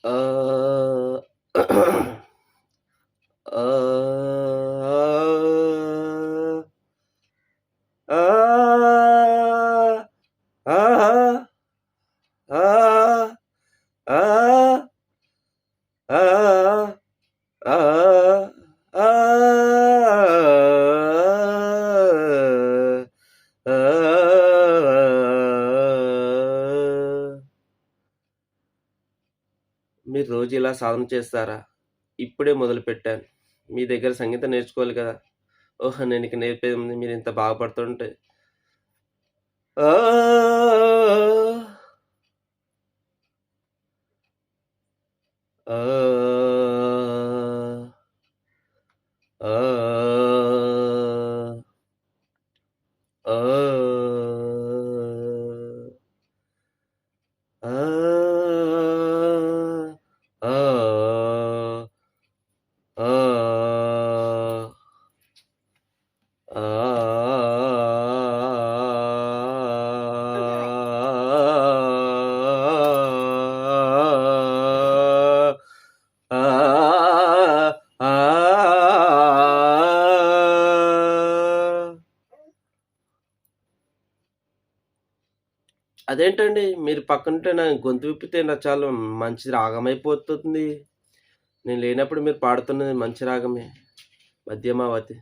ఆహ్, ఆహ్, ఆహ్, ఆహా! ఆ! ఆ! ఆ! ఆ! ఆ! మీరు రోజు ఇలా సాధన చేస్తారా? ఇప్పుడే మొదలుపెట్టాను. మీ దగ్గర సంగీతం నేర్చుకోవాలి కదా! ఓహ్! నేనిక నేర్పేదేముంది మీరింత బాగుపడుతుంటే. ఆ! ఆ! ఆ! ఆ! ఆ! ఆ! ఆ! అదేంటండి మీరు పక్కనుంటే నా గొంతు విప్పితే నాకు చాలా మంచి రాగమైపోతుంది. నేను లేనప్పుడు మీరు పాడుతున్నది మంచి రాగమే. మధ్యమావతి.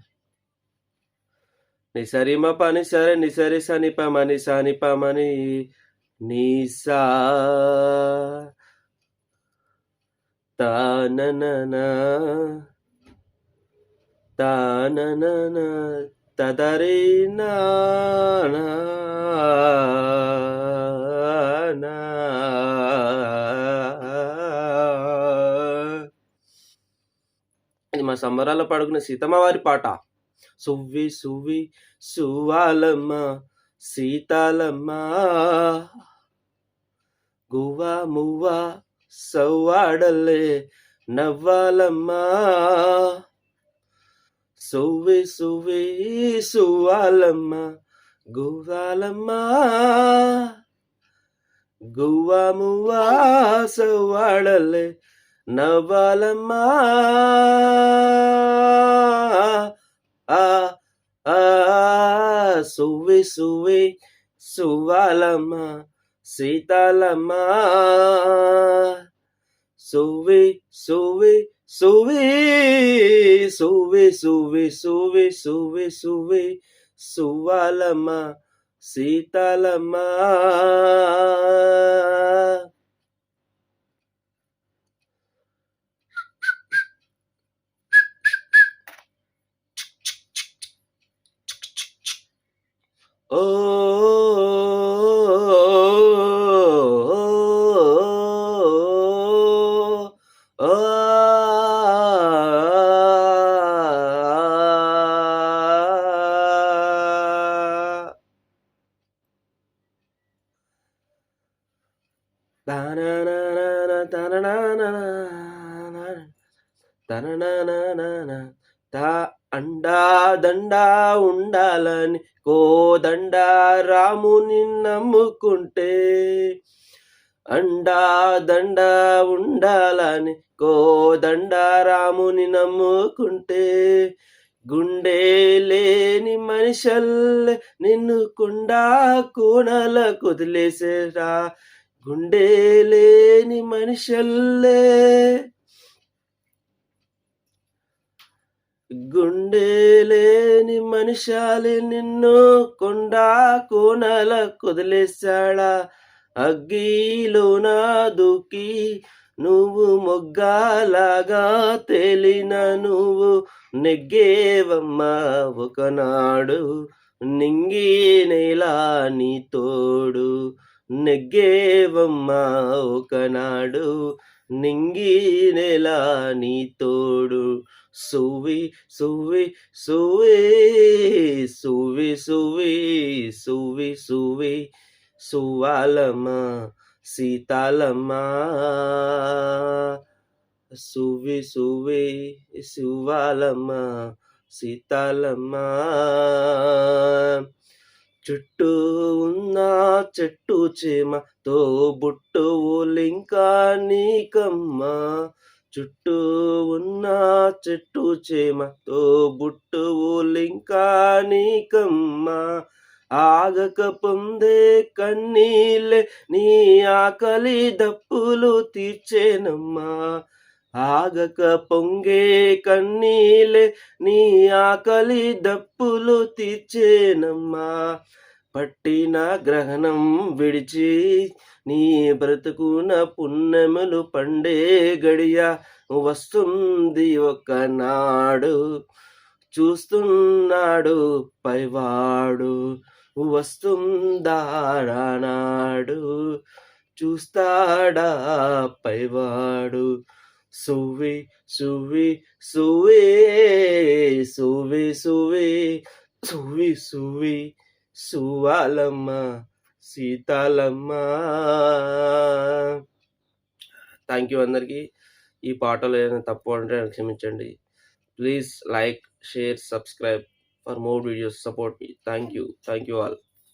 నిసరి మ పని సరే నిసరి సని ప మని సని ప మని నీ సా తా న న నా తా న న నా తదరి నా నా నా ఇది మా సంబరాల్లో పాడుకునే సీతమ్మ వారి పాట. సువ్వి సువ్వి సువ్వాలమ్మ సీతాలమ్మ గువ్వ మువ్వ సవ్వాడల్లే నవ్వాలమ్మా సువ్వి సువ్వి సువ్వాలమ్మ గువ్వాలమ్మా గువ్వ మువ్వ సవ్వాడల్లే నవ్వాలమ్మా ఆ ఆ సువ్వి సువ్వి సువ్వాలమ్మ సీతాలమ్మ సువ్వి సువ్వి సువ్వి సువ్వి సువ్వి సువ్వి సువ్వి సువ్వి సువ్వాలమ్మ సీతాలమ్మ ఓ తననననన తా అండా దండా ఉండాలని కోదండ రాముని నమ్ముకుంటే అండా దండ ఉండాలని కోదండ రాముని నమ్ముకుంటే గుండె లేని మనిషల్లే నిన్ను కుండా కోణల కుదిలేసేరా గుండె లేని మనిషల్లే గుండె లేని మనిషాలి నిన్ను కొండా కోనల కుదిలేశాడా అగ్గిలోన దూకి నువ్వు మొగ్గాలాగా తేలిన నువ్వు నెగ్గేవమ్మా ఒకనాడు నింగి నేలా నీ తోడు నెగ్గేవమ్మా ఒకనాడు నింగి నేలా నీ తోడు సువ్వి సువ్వి సువ్వి సువ్వి సువ్వి సువ్వి సువ్వి సువ్వాలమ్మ సీతాలమ్మ సువ్వి సువ్వి సువ్వాలమ్మ సీతాలమ్మ చుట్టూ ఉన్న చెట్టు చేమ తోబుట్టువులింకా నీకమ్మా. చుట్టూ ఉన్న చెట్టు చేమ తోబుట్టువులింకా నీకమ్మా. ఆగక పొందే కన్నీళ్ళే నీ ఆకలి దప్పులు తీర్చేనమ్మా. ఆగక పొంగే కన్నీళ్ళే నీ ఆకలి దప్పులు తీర్చేనమ్మా. పట్టిన గ్రహణం విడిచి నీ బ్రతుకున పుణ్యములు పండే గడియ వస్తుంది ఒకనాడు. చూస్తున్నాడు పైవాడు, వస్తుందారానాడు. చూస్తాడా పైవాడు. సువ్వి సువ్వి సువ్వే సువ్వి సువ్వి సువ్వి సువ్వి సువ్వాలమ్మ సీతాలమ్మ. థ్యాంక్ యూ అందరికీ. ఈ పాటలో ఏదైనా తప్పు అంటే క్షమించండి. Please like, share, subscribe for more videos. Support me. Thank you all.